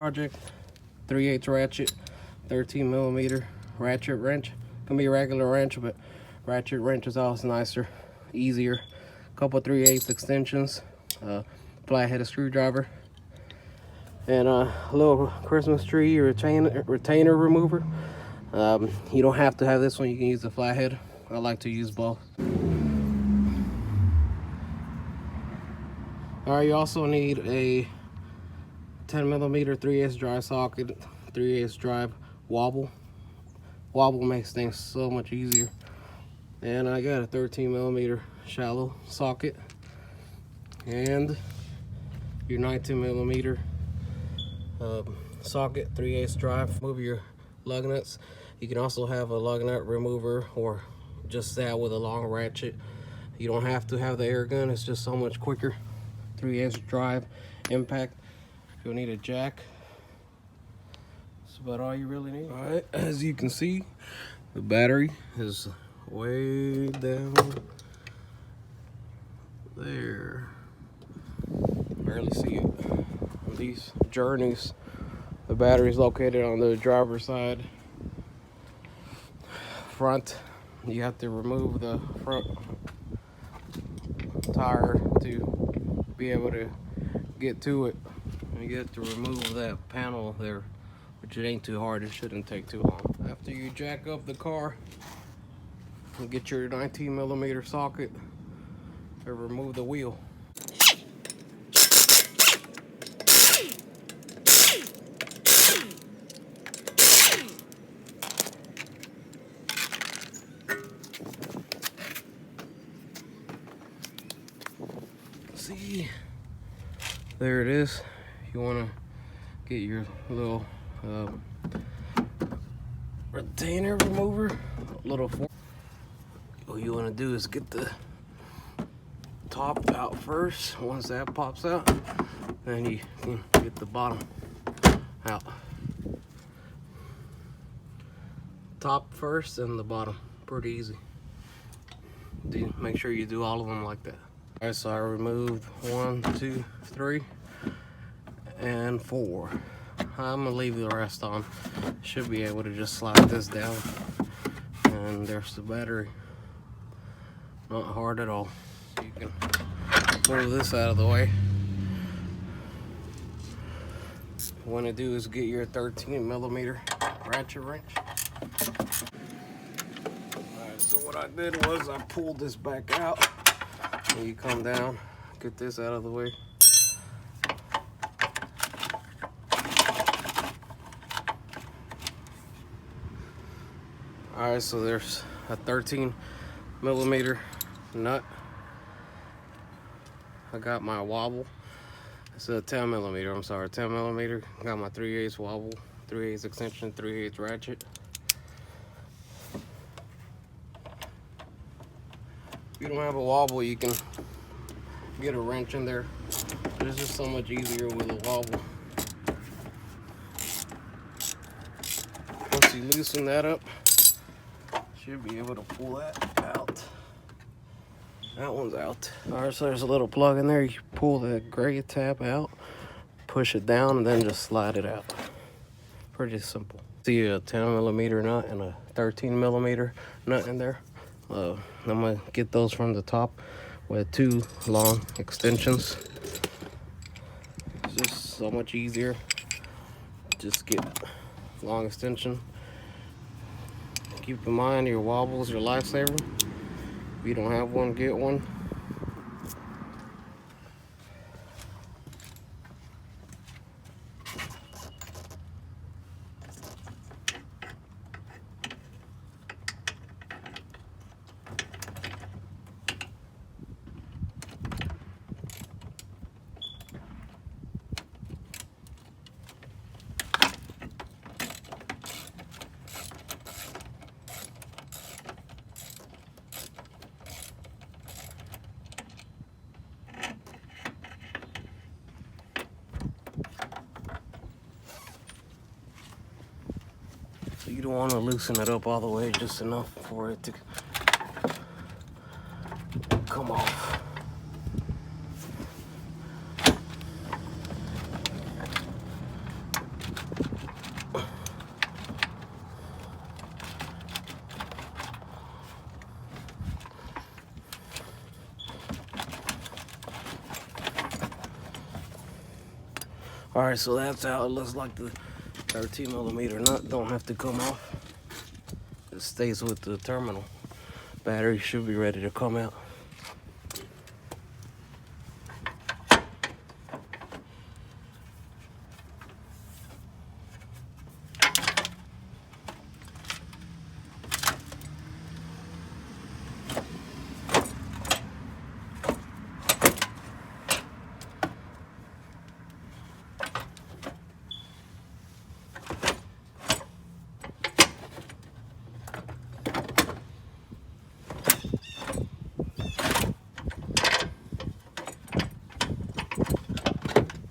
project, 3/8 ratchet, 13 millimeter ratchet wrench. Can be a regular wrench, but ratchet wrench is always nicer, easier. Couple 3/8 extensions, flat-headed screwdriver, and a little Christmas tree retainer remover. You don't have to have this one, you can use the flathead. I like to use both. Alright, you also need a 10 millimeter 3/8 drive socket, 3/8 drive wobble. Wobble makes things so much easier. And I got a 13 millimeter shallow socket and your 19 millimeter socket, 3/8 drive. Move your lug nuts. You can also have a lug nut remover or just that with a long ratchet. You don't have to have the air gun, it's just so much quicker. 3/8 drive impact. You'll need a jack. That's about all you really need. All right, as you can see, the battery is way down there. Barely see it. On these journeys, the battery is located on the driver's side. Front, you have to remove the front tire to be able to get to it. You get to remove that panel there, which it ain't too hard. It shouldn't take too long. After you jack up the car, you get your 19 millimeter socket and remove the wheel. See, there it is. You want to get your little retainer remover, little fork. What you want to do is get the top out first. Once that pops out, then you can get the bottom out. Top first and the bottom. Pretty easy. Make sure you do all of them like that. Alright, so I removed 1, 2, 3, and 4. I'm gonna leave the rest on. Should be able to just slide this down. And there's the battery. Not hard at all. You can move this out of the way. What you want to do is get your 13 millimeter ratchet wrench. Alright, so what I did was I pulled this back out. And you come down, get this out of the way. Alright, so there's a 13 millimeter nut. I got my wobble. It's a 10 millimeter, I'm sorry, 10 millimeter. Got my 3/8 wobble, 3/8 extension, 3/8 ratchet. If you don't have a wobble, you can get a wrench in there. But it's just so much easier with a wobble. Once you loosen that up, should be able to pull that out. That one's out. Alright, so there's a little plug in there. You pull the gray tab out, push it down, and then just slide it out. Pretty simple. See a 10 millimeter nut and a 13 millimeter nut in there. I'm gonna get those from the top with 2 long extensions. It's just so much easier. Just get long extension. Keep in mind your wobble's your lifesaver. If you don't have one, get one. So you don't want to loosen it up all the way, just enough for it to come off. All right, so that's out. It looks like the 13mm nut don't have to come off. It stays with the terminal. Battery should be ready to come out.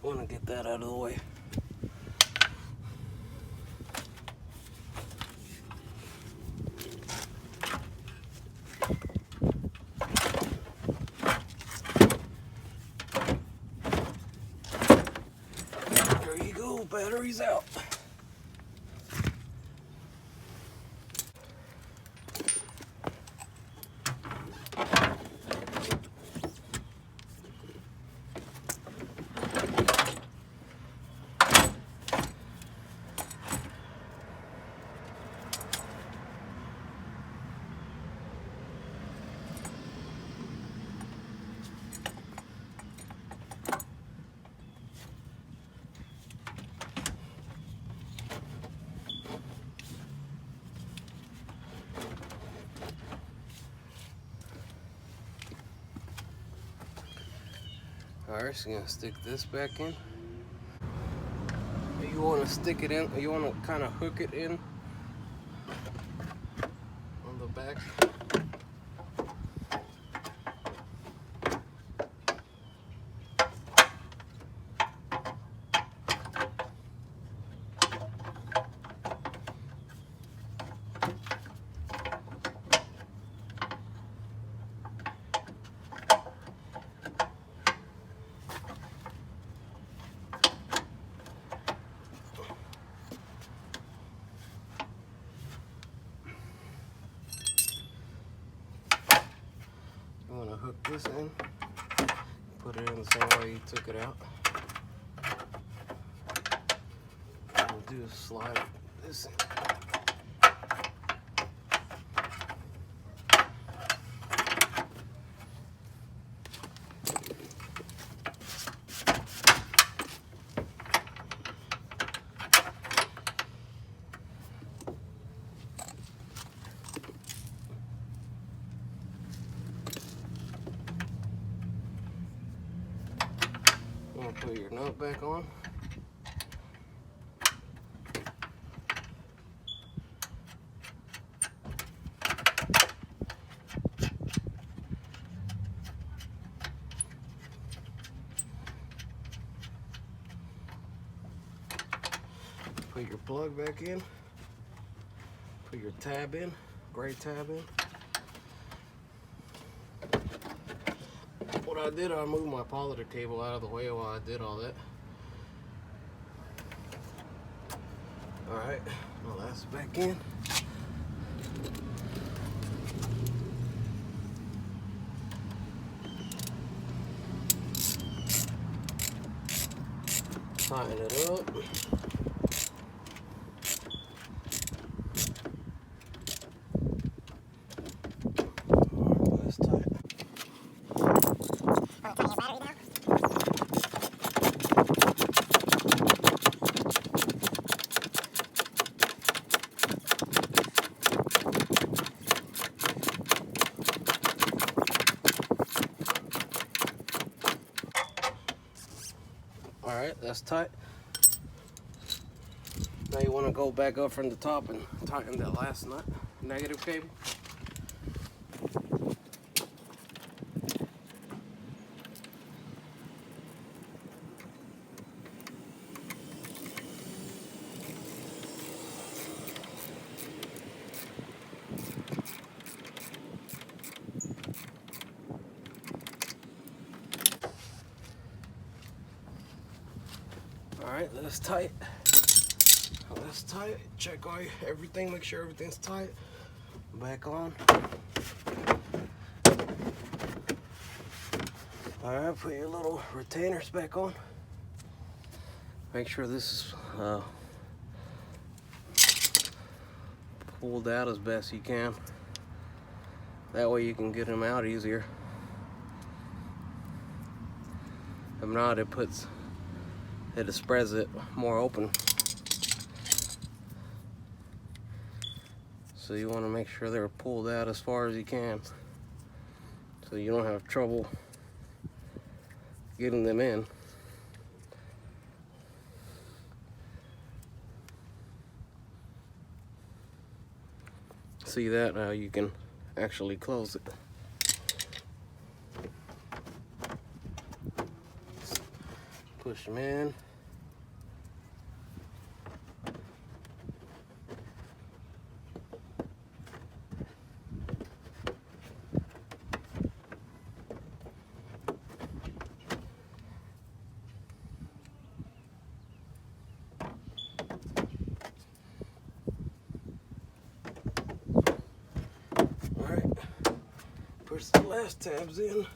Want to get that out of the way. There you go, battery's out. Alright, so you're gonna stick this back in. You want to stick it in, you want to kind of hook it in on the back. You want to hook this in, put it in the same way you took it out. What we'll do is slide this in. You want to put your nut back on. Put your plug back in. Put your tab in, gray tab in. What I did, I moved my polymer cable out of the way while I did all that. Alright, well that's back in. Tighten it up. That's tight. Alright, that's tight. Now you want to go back up from the top and tighten that last nut, negative cable. Alright, that's tight. That's tight. Check everything, make sure everything's tight. Back on. Alright, put your little retainers back on. Make sure this is pulled out as best you can. That way you can get them out easier. If not, it spreads it more open. So you want to make sure they're pulled out as far as you can, so you don't have trouble getting them in. See that? Now you can actually close it. Push them in. Push the last tabs in. You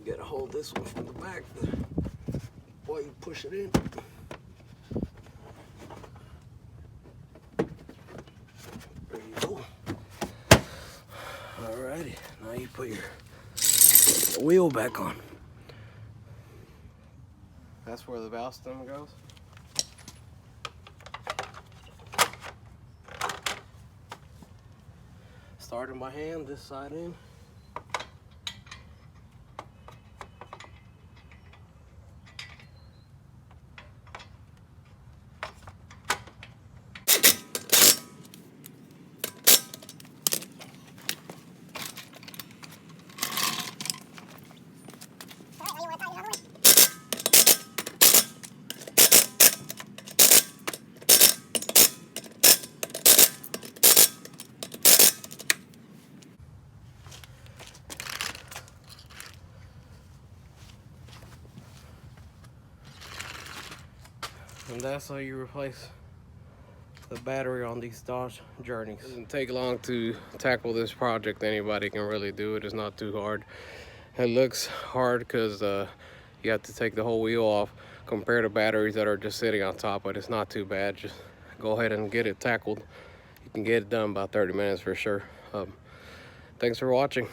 gotta hold this one from the back while you push it in. There you go. Alrighty, now you put your wheel back on. That's where the valve stem goes. Starting by hand, this side in. And that's how you replace the battery on these Dodge Journeys. It doesn't take long to tackle this project. Anybody can really do it. It's not too hard. It looks hard because you have to take the whole wheel off compared to batteries that are just sitting on top, but it's not too bad. Just go ahead and get it tackled. You can get it done in about 30 minutes for sure. Thanks for watching.